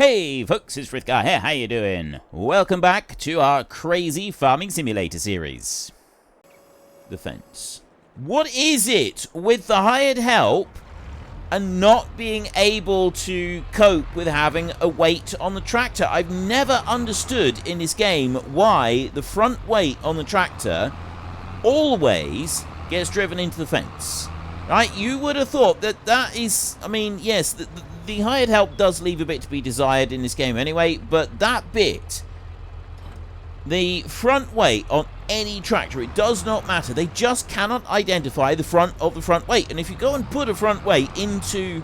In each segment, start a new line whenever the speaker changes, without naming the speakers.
Hey folks, it's Frithgar here, how you doing? Welcome back to our crazy farming simulator series. The fence. What is it with the hired help and not being able to cope with having a weight on the tractor? I've never understood in this game why the front weight on the tractor always gets driven into the fence. Right? You would have thought that is, I mean, yes, the hired help does leave a bit to be desired in this game anyway, but that bit, the front weight on any tractor, it does not matter. They just cannot identify the front of the front weight. And if you go and put a front weight into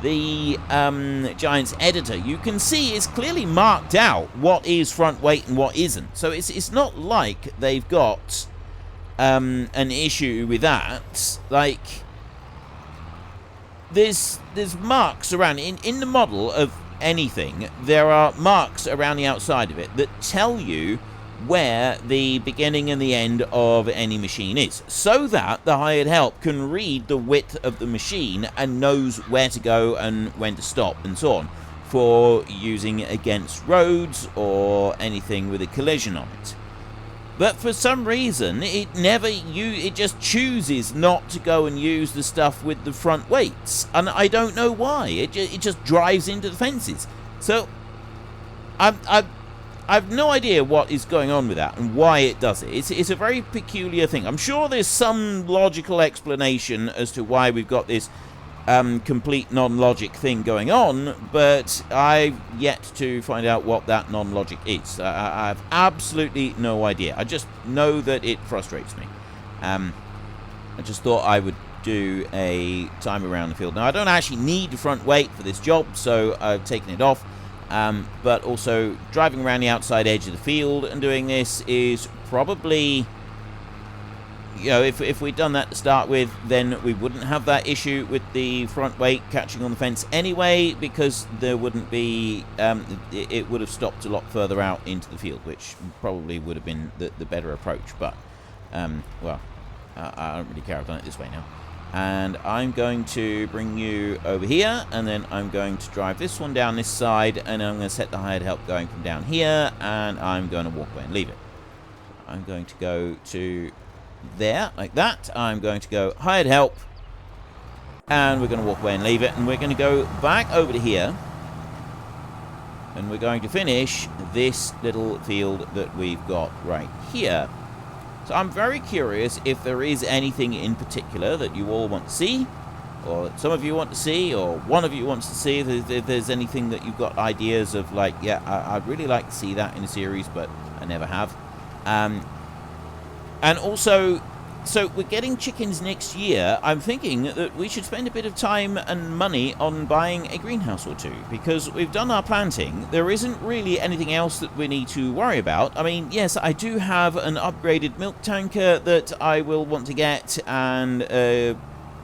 the Giants editor, you can see it's clearly marked out what is front weight and what isn't. So it's not like they've got an issue with that. Like, there's marks around in the model of anything. There are marks around the outside of it that tell you where the beginning and the end of any machine is, so that the hired help can read the width of the machine and knows where to go and when to stop and so on for using against roads or anything with a collision on it. But for some reason, it just chooses not to go and use the stuff with the front weights. And I don't know why. It just drives into the fences. So, I've no idea what is going on with that and why it does it. It's a very peculiar thing. I'm sure there's some logical explanation as to why we've got this complete non-logic thing going on, but I've yet to find out what that non-logic is. I have absolutely no idea. I just know that it frustrates me. I just thought I would do a time around the field. Now, I don't actually need the front weight for this job, so I've taken it off. But also, driving around the outside edge of the field and doing this is probably, you know, if we'd done that to start with, then we wouldn't have that issue with the front weight catching on the fence anyway, because there wouldn't be, it would have stopped a lot further out into the field, which probably would have been the better approach. But, well, I don't really care. I've done it this way now. And I'm going to bring you over here, and then I'm going to drive this one down this side, and I'm going to set the hired help going from down here, and I'm going to walk away and leave it. I'm going to go to there, like that. I'm going to go hired help, and we're going to walk away and leave it, and we're going to go back over to here, and we're going to finish this little field that we've got right here. So I'm very curious if there is anything in particular that you all want to see, or some of you want to see, or one of you wants to see. If there's anything that you've got ideas of, like, yeah, I'd really like to see that in a series, but I never have. And also, so we're getting chickens next year. I'm thinking that we should spend a bit of time and money on buying a greenhouse or two, because we've done our planting. There isn't really anything else that we need to worry about. I mean, yes, I do have an upgraded milk tanker that I will want to get, and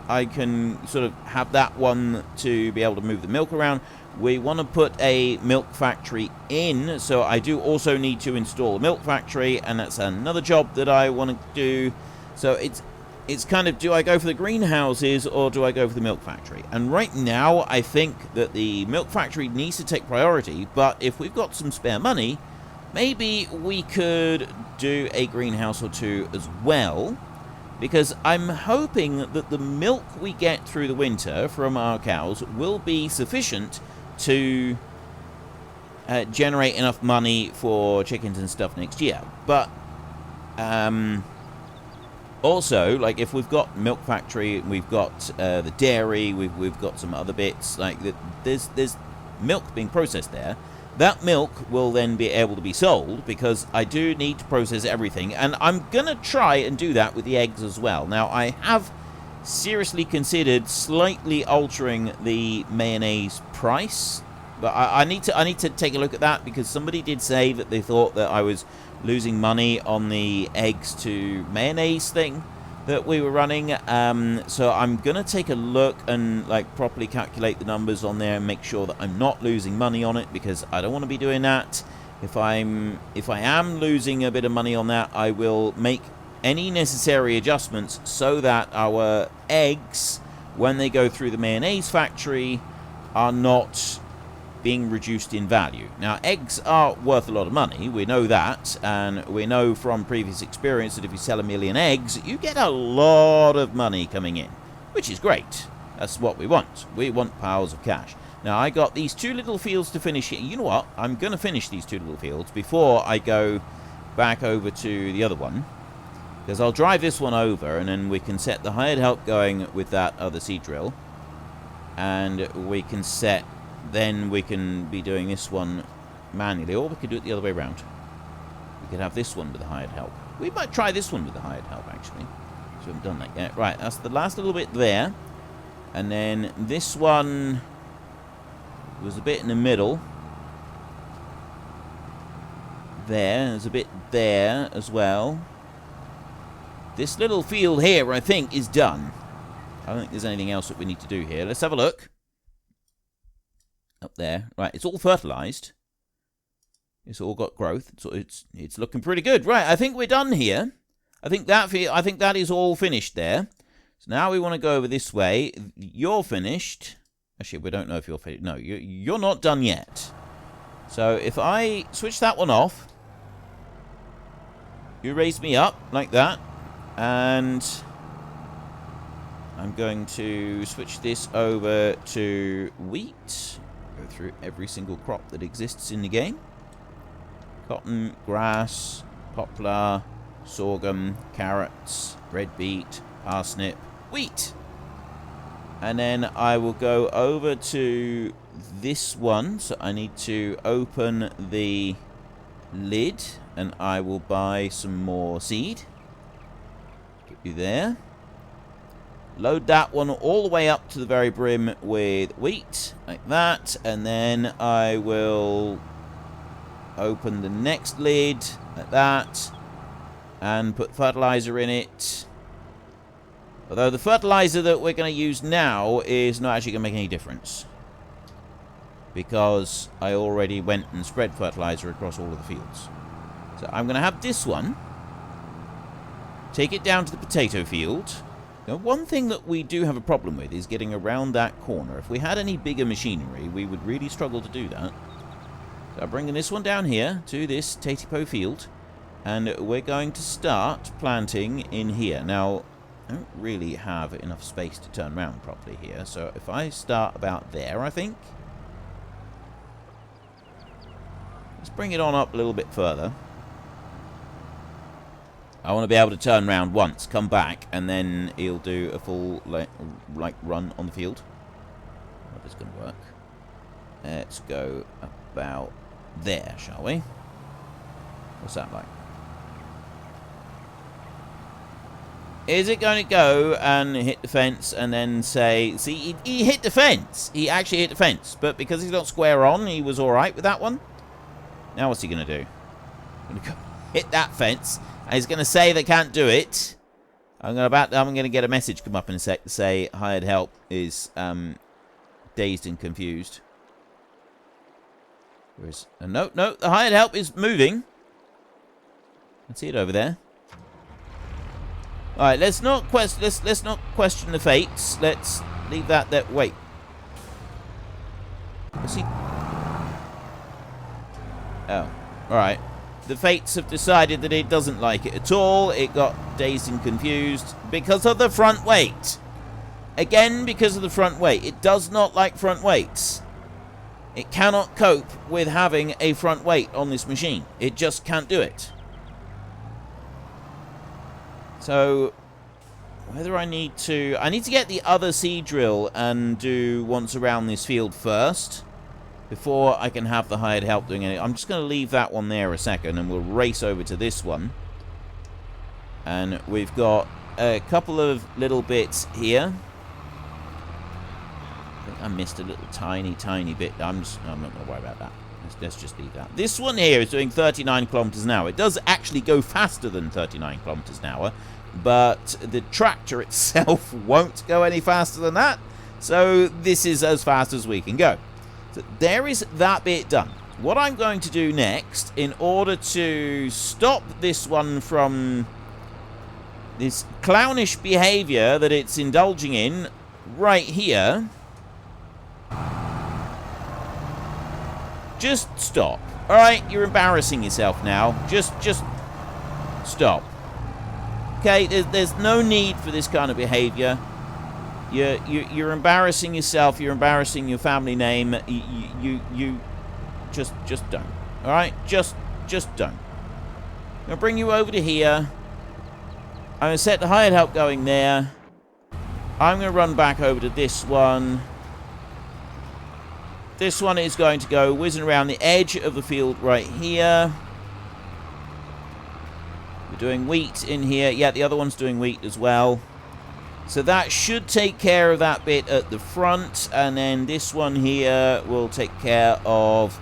I can sort of have that one to be able to move the milk around. We want to put a milk factory in, so I do also need to install a milk factory, and that's another job that I want to do. So it's kind of, do I go for the greenhouses or do I go for the milk factory? And right now, I think that the milk factory needs to take priority, but if we've got some spare money, maybe we could do a greenhouse or two as well, because I'm hoping that the milk we get through the winter from our cows will be sufficient to generate enough money for chickens and stuff next year. But also, like, if we've got milk factory, we've got the dairy, we've got some other bits, like there's milk being processed there. That milk will then be able to be sold, because I do need to process everything, and I'm gonna try and do that with the eggs as well. Now, I have seriously considered slightly altering the mayonnaise price, but I need to take a look at that, because somebody did say that they thought that I was losing money on the eggs to mayonnaise thing that we were running. So I'm gonna take a look and, like, properly calculate the numbers on there and make sure that I'm not losing money on it, because I don't want to be doing that. If I am losing a bit of money on that, I will make any necessary adjustments so that our eggs, when they go through the mayonnaise factory, are not being reduced in value. Now, eggs are worth a lot of money. We know that, and we know from previous experience that if you sell 1 million eggs, you get a lot of money coming in, which is great. That's what we want. We want piles of cash. Now, I got these 2 little fields to finish here. You know what? I'm going to finish these 2 little fields before I go back over to the other one, because I'll drive this one over, and then we can set the hired help going with that other seed drill, and we can set, then we can be doing this one manually, or we could do it the other way around. We could have this one with the hired help. We might try this one with the hired help, actually. So we haven't done that yet. Right, that's the last little bit there. And then this one was a bit in the middle. There's a bit there as well. This little field here, I think, is done. I don't think there's anything else that we need to do here. Let's have a look. Up there. Right, it's all fertilized. It's all got growth. So it's looking pretty good. Right, I think we're done here. I think that is all finished there. So now we want to go over this way. You're finished. Actually, we don't know if you're finished. No, you're not done yet. So if I switch that one off, you raise me up like that, and I'm going to switch this over to wheat. Go through every single crop that exists in the game. Cotton, grass, poplar, sorghum, carrots, red beet, parsnip, wheat. And then I will go over to this one. So I need to open the lid, and I will buy some more seed. Put you there. Load that one all the way up to the very brim with wheat, like that. And then I will open the next lid, like that, and put fertilizer in it. Although the fertilizer that we're going to use now is not actually going to make any difference, because I already went and spread fertilizer across all of the fields. So I'm going to have this one, take it down to the potato field. Now, one thing that we do have a problem with is getting around that corner. If we had any bigger machinery, we would really struggle to do that. So I'm bringing this one down here to this Tatipo field, and we're going to start planting in here. Now, I don't really have enough space to turn around properly here, so if I start about there, I think. Let's bring it on up a little bit further. I want to be able to turn around once, come back, and then he'll do a full like run on the field. I hope it's going to work. Let's go about there, shall we? What's that like? Is it going to go and hit the fence and then say... See, he hit the fence. He actually hit the fence. But because he's not square on, he was alright with that one. Now what's he going to do? Going to go hit that fence. And he's going to say they can't do it. I'm going to get a message come up in a sec to say hired help is dazed and confused. Where's... no, the hired help is moving. I see it over there. All right, let's not question the fates. Let's leave that there. Wait. What's he? Oh, all right. The fates have decided that it doesn't like it at all. It got dazed and confused because of the front weight. Again, because of the front weight. It does not like front weights. It cannot cope with having a front weight on this machine. It just can't do it. So, whether I need to get the other seed drill and do once around this field first, before I can have the hired help doing it. I'm just going to leave that one there a second, and we'll race over to this one. And we've got a couple of little bits here. I think I missed a little tiny bit. I'm not going to worry about that. Let's just leave that. This one here is doing 39 kilometers an hour. It does actually go faster than 39 kilometers an hour, but the tractor itself won't go any faster than that. So this is as fast as we can go. So there is that bit done. What I'm going to do next, in order to stop this one from this clownish behavior that it's indulging in right here, Just stop. All right, you're embarrassing yourself now. Just stop. Okay, there's no need for this kind of behavior. You're embarrassing yourself. You're embarrassing your family name. You just don't. All right, just don't. I'm gonna bring you over to here. I'm gonna set the hired help going there. I'm gonna run back over to this one. This one is going to go whizzing around the edge of the field right here. We're doing wheat in here. Yeah, the other one's doing wheat as well. So that should take care of that bit at the front. And then this one here will take care of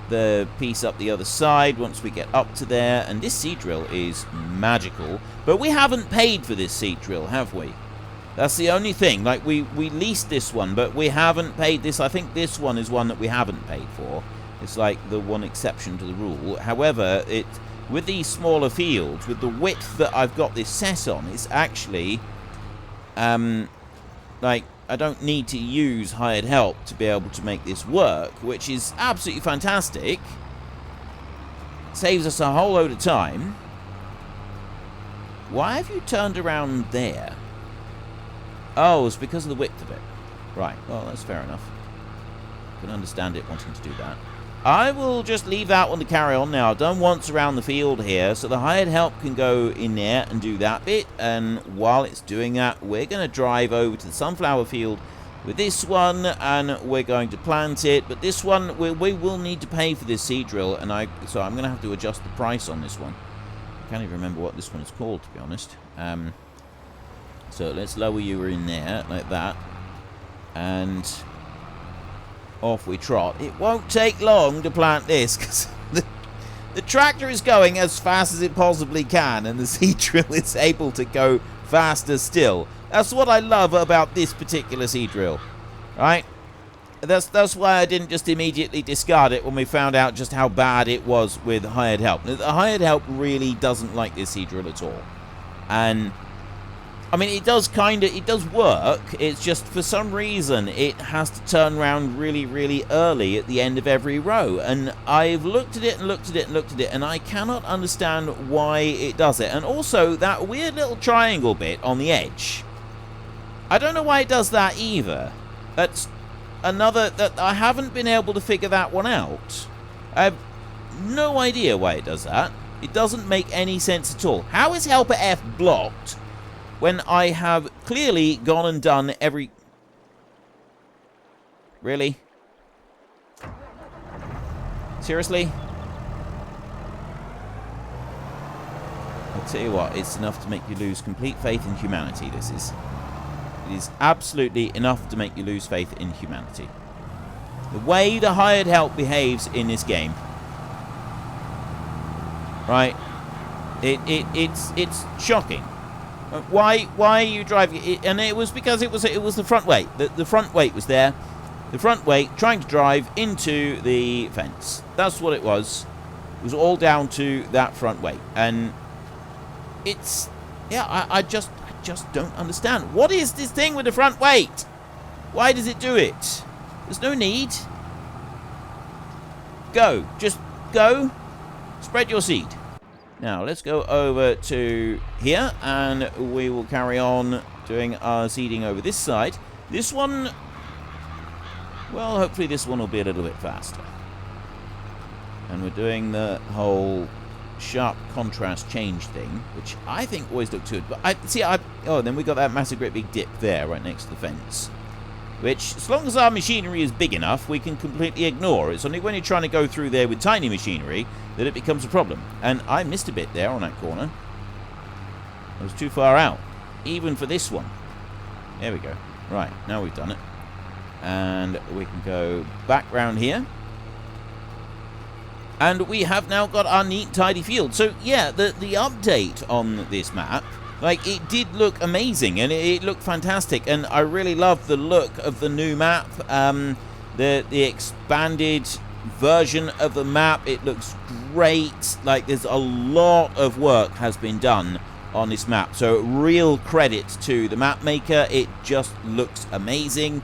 the piece up the other side once we get up to there. And this seed drill is magical. But we haven't paid for this seed drill, have we? That's the only thing. Like, we leased this one, but we haven't paid this. I think this one is one that we haven't paid for. It's like the one exception to the rule. However, with these smaller fields, with the width that I've got this set on, it's actually, like, I don't need to use hired help to be able to make this work, which is absolutely fantastic. Saves us a whole load of time. Why have you turned around there? Oh, it's because of the width of it. Right, well, that's fair enough. I can understand it wanting to do that. I will just leave that one to carry on now. I've done once around the field here, so the hired help can go in there and do that bit. And while it's doing that, we're going to drive over to the sunflower field with this one, and we're going to plant it. But this one, we will need to pay for this seed drill, and so I'm going to have to adjust the price on this one. I can't even remember what this one is called, to be honest. So let's lower you in there, like that. And off we trot. It won't take long to plant this, because the tractor is going as fast as it possibly can, and the seed drill is able to go faster still. That's what I love about this particular seed drill. Right? That's why I didn't just immediately discard it when we found out just how bad it was with hired help. The hired help really doesn't like this seed drill at all. And I mean, it does work. It's just, for some reason, it has to turn around really, really early at the end of every row. And I've looked at it and looked at it and looked at it, and I cannot understand why it does it. And also, that weird little triangle bit on the edge. I don't know why it does that either. That's another, that I haven't been able to figure that one out. I have no idea why it does that. It doesn't make any sense at all. How is Helper F blocked when I have clearly gone and done every... Really? Seriously? I'll tell you what, it's enough to make you lose complete faith in humanity, this is. It is absolutely enough to make you lose faith in humanity. The way the hired help behaves in this game. Right? It's shocking. Why are you driving it? And it was because it was the front weight. The front weight was there. The front weight trying to drive into the fence. That's what it was. It was all down to that front weight. And it's, yeah, I just don't understand. What is this thing with the front weight? Why does it do it? There's no need. Go. Just go. Spread your seed. Now, let's go over to here, and we will carry on doing our seeding over this side. This one, well, hopefully this one will be a little bit faster. And we're doing the whole sharp contrast change thing, which I think always looks good. But oh, then we got that massive great big dip there right next to the fence, which, as long as our machinery is big enough, we can completely ignore. It's only when you're trying to go through there with tiny machinery that it becomes a problem. And I missed a bit there on that corner. I was too far out, even for this one. There we go. Right, now we've done it. And we can go back round here. And we have now got our neat, tidy field. So, yeah, the update on this map, like, it did look amazing, and it looked fantastic, and I really love the look of the new map, the expanded version of the map. It looks great. Like, there's a lot of work has been done on this map, so real credit to the map maker. It just looks amazing.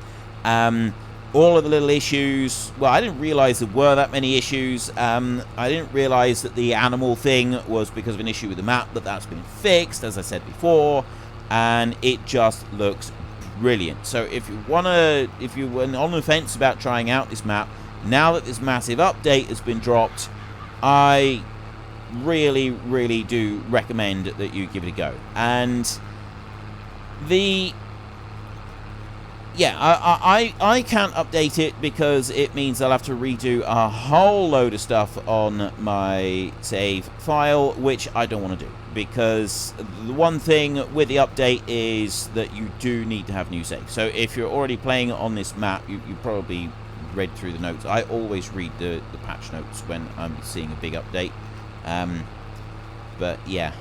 all of the little issues. Well, I didn't realize there were that many issues. I didn't realize that the animal thing was because of an issue with the map, but that's been fixed, as I said before, and it just looks brilliant. So if you were on the fence about trying out this map, now that this massive update has been dropped, I really, really do recommend that you give it a go. And I can't update it because it means I'll have to redo a whole load of stuff on my save file, which I don't want to do, because the one thing with the update is that you do need to have new saves. So if you're already playing on this map, you probably read through the notes. I always read the patch notes when I'm seeing a big update. But yeah,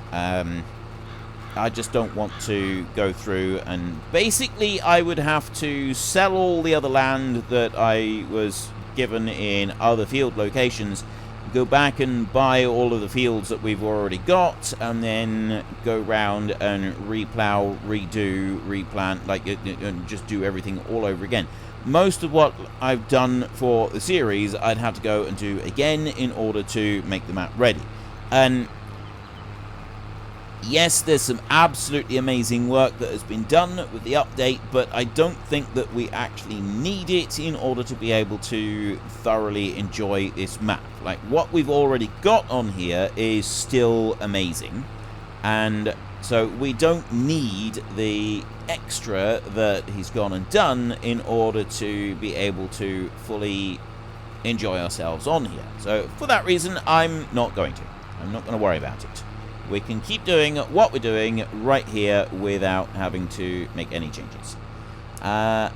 I just don't want to go through, and basically I would have to sell all the other land that I was given in other field locations, go back and buy all of the fields that we've already got, and then go round and replow, redo, replant, and just do everything all over again. Most of what I've done for the series, I'd have to go and do again in order to make the map ready. And yes, there's some absolutely amazing work that has been done with the update, but I don't think that we actually need it in order to be able to thoroughly enjoy this map. Like, what we've already got on here is still amazing, and so we don't need the extra that he's gone and done in order to be able to fully enjoy ourselves on here. So for that reason, I'm not going to worry about it. We can keep doing what we're doing right here without having to make any changes. That's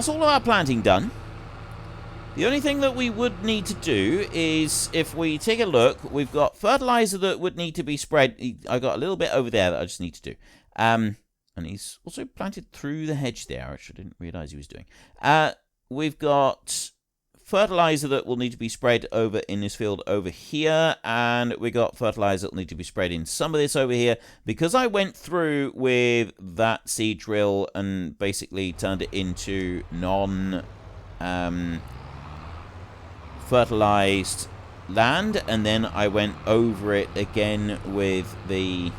all of our planting done. The only thing that we would need to do is, if we take a look, we've got fertilizer that would need to be spread. I got a little bit over there that I just need to do. And he's also planted through the hedge there, which I didn't realize he was doing. We've got fertilizer that will need to be spread over in this field over here, and we got fertilizer that will need to be spread in some of this over here, because I went through with that seed drill and basically turned it into fertilized land, and then I went over it again with the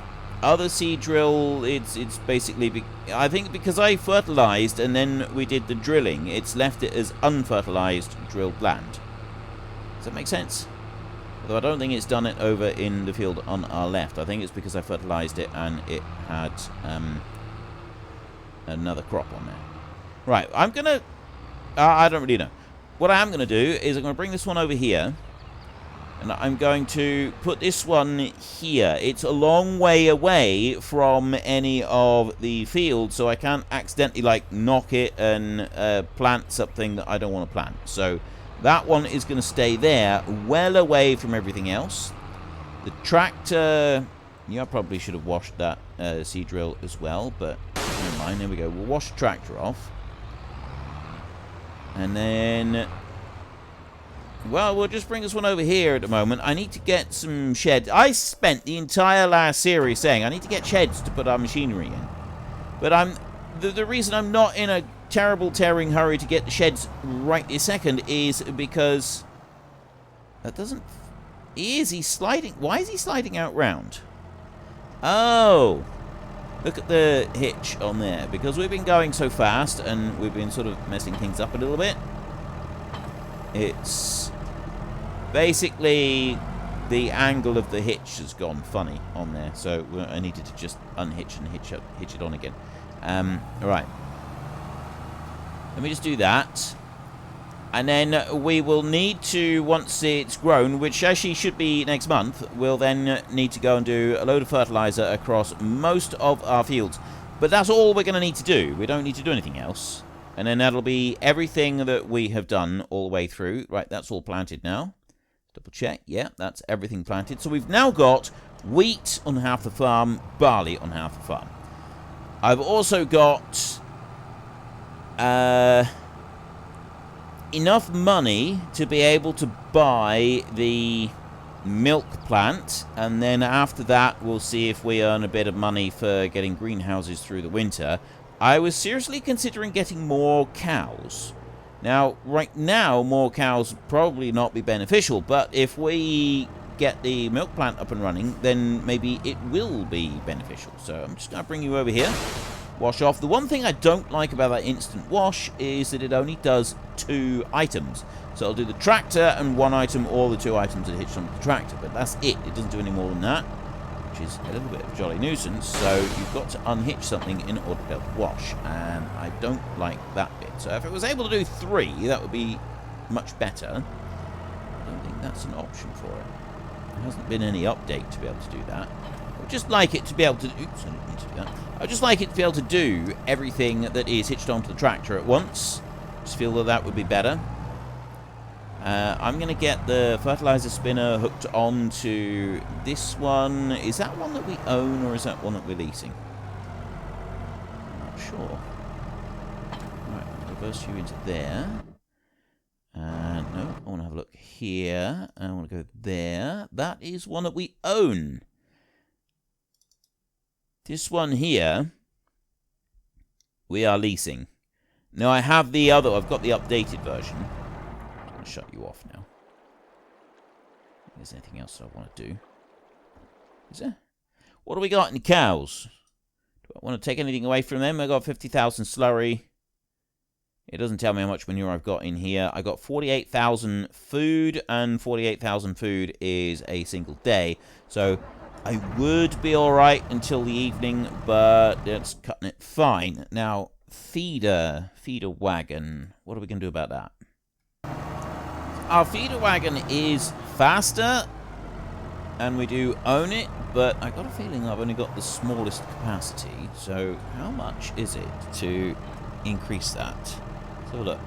other seed drill. It's basically, I think because I fertilized and then we did the drilling, it's left it as unfertilized drilled land. Does that make sense? Although I don't think it's done it over in the field on our left. I think it's because I fertilized it and it had another crop on there. Right, I'm gonna I don't really know. What I am going to do is I'm going to bring this one over here, and I'm going to put this one here. It's a long way away from any of the fields, so I can't accidentally, like, knock it and plant something that I don't want to plant. So that one is going to stay there, well away from everything else. The tractor, yeah, I probably should have washed that seed drill as well, but never mind. There we go. We'll wash the tractor off. And then, well, we'll just bring this one over here at the moment. I need to get some sheds. I spent the entire last series saying I need to get sheds to put our machinery in. But the reason I'm not in a terrible, tearing hurry to get the sheds right this second is because that doesn't... Is he sliding? Why is he sliding out round? Oh! Look at the hitch on there, because we've been going so fast and we've been sort of messing things up a little bit. It's basically the angle of the hitch has gone funny on there, so I needed to just unhitch and hitch it on again. Alright. Let me just do that. And then we will need to, once it's grown, which actually should be next month, we'll then need to go and do a load of fertilizer across most of our fields. But that's all we're going to need to do. We don't need to do anything else. And then that'll be everything that we have done all the way through. Right, that's all planted now. Double check. Yeah, that's everything planted. So we've now got wheat on half the farm, barley on half the farm. I've also got enough money to be able to buy the milk plant, and then after that we'll see if we earn a bit of money for getting greenhouses through the winter. I was seriously considering getting more cows. Now, right now, more cows would probably not be beneficial, but if we get the milk plant up and running, then maybe it will be beneficial. So I'm just going to bring you over here. Wash off. The one thing I don't like about that instant wash is that it only does 2 items. So it'll do the tractor and 1 item, or the 2 items that hitched onto the tractor. But that's it. It doesn't do any more than that, which is a little bit of a jolly nuisance. So you've got to unhitch something in order to be able to wash, and I don't like that bit. So if it was able to do 3, that would be much better. I don't think that's an option for it. There hasn't been any update to be able to do that. I would just like it to be able to... Oops, I didn't mean to do that. I would just like it to be able to do everything that is hitched onto the tractor at once. Just feel that that would be better. I'm going to get the fertilizer spinner hooked onto this one. Is that one that we own, or is that one that we're leasing? I'm not sure. Right, I'll reverse you into there. No, I want to have a look here. I want to go there. That is one that we own. This one here, we are leasing. Now, I have the other. I've got the updated version. I'm going to shut you off now. If there's anything else I want to do. Is there? What do we got in cows? Do I want to take anything away from them? I got 50,000 slurry. It doesn't tell me how much manure I've got in here. I got 48,000 food, and 48,000 food is a single day. So I would be alright until the evening, but it's cutting it fine. Now, feeder wagon. What are we going to do about that? Our feeder wagon is faster, and we do own it, but I got a feeling I've only got the smallest capacity. So how much is it to increase that? Let's have a look.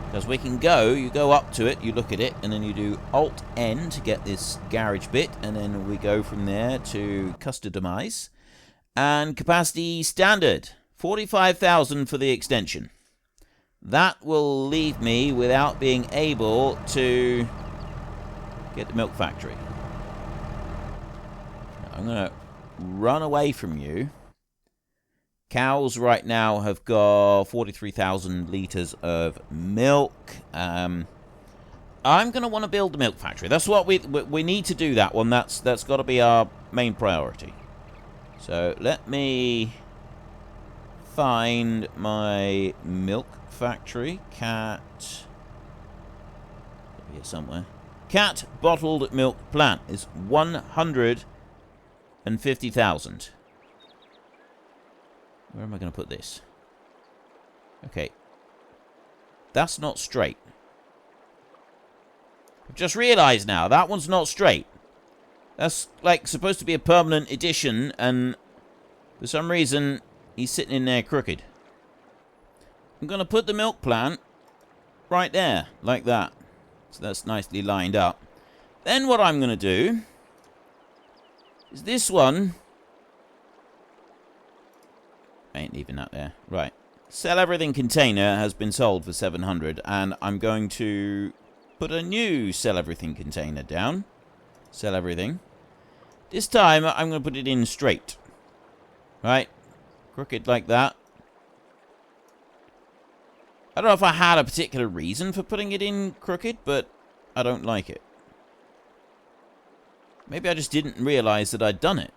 Because we can go, you go up to it, you look at it, and then you do Alt-N to get this garage bit, and then we go from there to customize. And capacity standard, 45,000 for the extension. That will leave me without being able to get the milk factory. I'm going to run away from you. Cows right now have got 43,000 litres of milk. I'm going to want to build the milk factory. That's what we need to do. That one. That's got to be our main priority. So let me find my milk factory. Cat here somewhere. Cat bottled milk plant is 150,000. Where am I going to put this? Okay. That's not straight. I've just realised now, that one's not straight. That's, like, supposed to be a permanent addition, and for some reason, he's sitting in there crooked. I'm going to put the milk plant right there, like that. So that's nicely lined up. Then what I'm going to do is this one... I ain't leaving that there. Right. Sell everything container has been sold for 700, and I'm going to put a new sell everything container down. Sell everything. This time I'm going to put it in straight. Right. Crooked like that. I don't know if I had a particular reason for putting it in crooked, but I don't like it. Maybe I just didn't realize that I'd done it.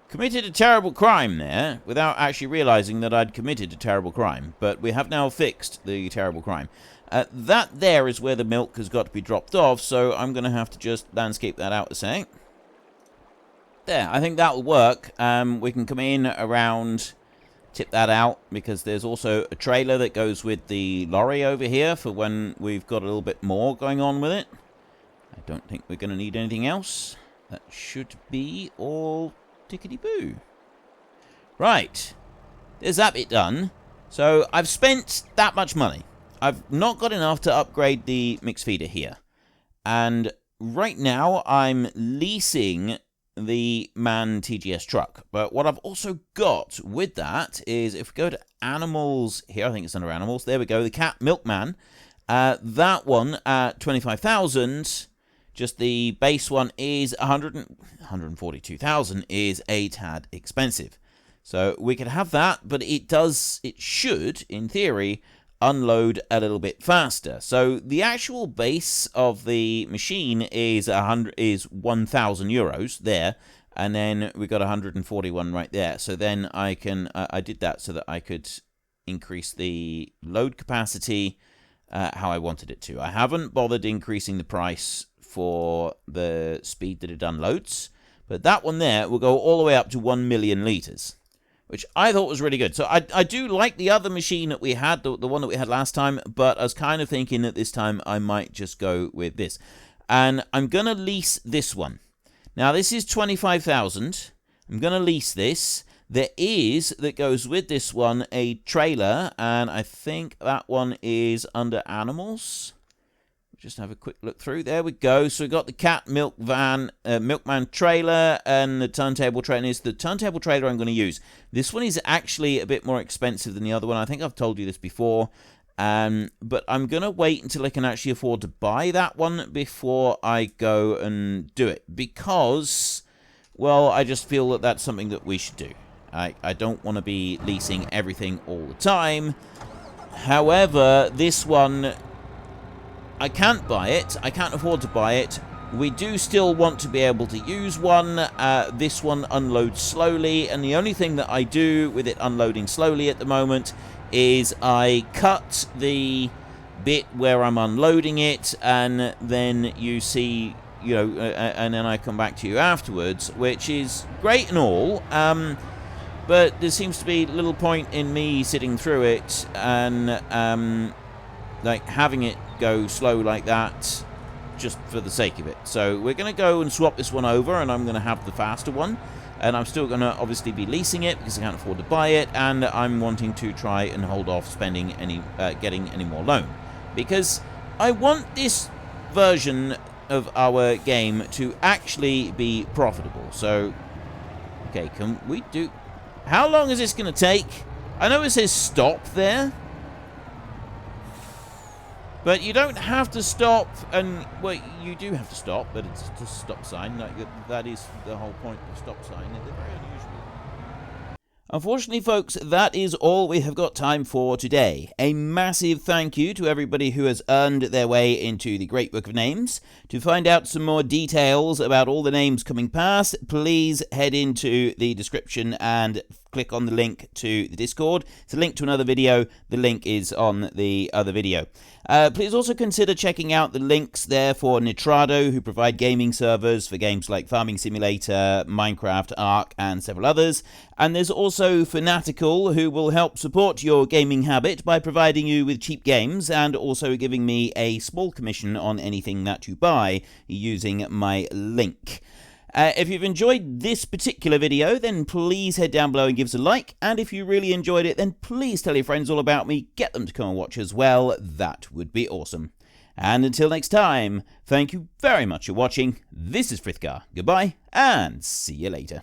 Committed a terrible crime there, without actually realizing that I'd committed a terrible crime. But we have now fixed the terrible crime. That there is where the milk has got to be dropped off, so I'm going to have to just landscape that out a sec. There, I think that will work. We can come in around, tip that out, because there's also a trailer that goes with the lorry over here for when we've got a little bit more going on with it. I don't think we're going to need anything else. That should be all... tickety-boo. Right. There's that bit done. So I've spent that much money. I've not got enough to upgrade the mix feeder here. And right now I'm leasing the MAN TGS truck. But what I've also got with that is, if we go to animals here, I think it's under animals. There we go. The cat milkman. That one at 25,000. Just the base one is 142,000 is a tad expensive. So we could have that, but it should, in theory, unload a little bit faster. So the actual base of the machine is 1,000 euros there, and then we got 141 right there. So then I did that so that I could increase the load capacity how I wanted it to. I haven't bothered increasing the price for the speed that it unloads, but that one there will go all the way up to 1 million liters, which I thought was really good. So I do like the other machine that we had, the one that we had last time, but I was kind of thinking that this time I might just go with this. And I'm going to lease this one. Now, this is 25,000. I'm going to lease this. There is, that goes with this one, a trailer, and I think that one is under animals. Just have a quick look through. There we go. So we got the cat milkman trailer and the turntable trailer. It's the turntable trailer I'm going to use. This one is actually a bit more expensive than the other one. I think I've told you this before. But I'm going to wait until I can actually afford to buy that one before I go and do it. Because, well, I just feel that that's something that we should do. I don't want to be leasing everything all the time. However, this one, I can't buy it. I can't afford to buy it. We do still want to be able to use one. This one unloads slowly, and the only thing that I do with it unloading slowly at the moment is I cut the bit where I'm unloading it, and then you see, you know, and then I come back to you afterwards, which is great and all. But there seems to be little point in me sitting through it and like having it go slow like that just for the sake of it. So we're going to go and swap this one over, and I'm going to have the faster one. And I'm still going to obviously be leasing it because I can't afford to buy it, and I'm wanting to try and hold off spending getting any more loan, because I want this version of our game to actually be profitable. So, okay, can we do... How long is this going to take? I know it says stop there, but you don't have to stop, and, well, you do have to stop, but it's just a stop sign. That is the whole point of stop sign. They're very unusual. Unfortunately, folks, that is all we have got time for today. A massive thank you to everybody who has earned their way into the Great Book of Names. To find out some more details about all the names coming past, please head into the description and click on the link to the Discord. It's a link to another video. The link is on the other video. Please also consider checking out the links there for Nitrado, who provide gaming servers for games like Farming Simulator, Minecraft, Ark, and several others. And there's also Fanatical, who will help support your gaming habit by providing you with cheap games and also giving me a small commission on anything that you buy using my link. If you've enjoyed this particular video, then please head down below and give us a like. And if you really enjoyed it, then please tell your friends all about me. Get them to come and watch as well. That would be awesome. And until next time, thank you very much for watching. This is Frithgar. Goodbye, and see you later.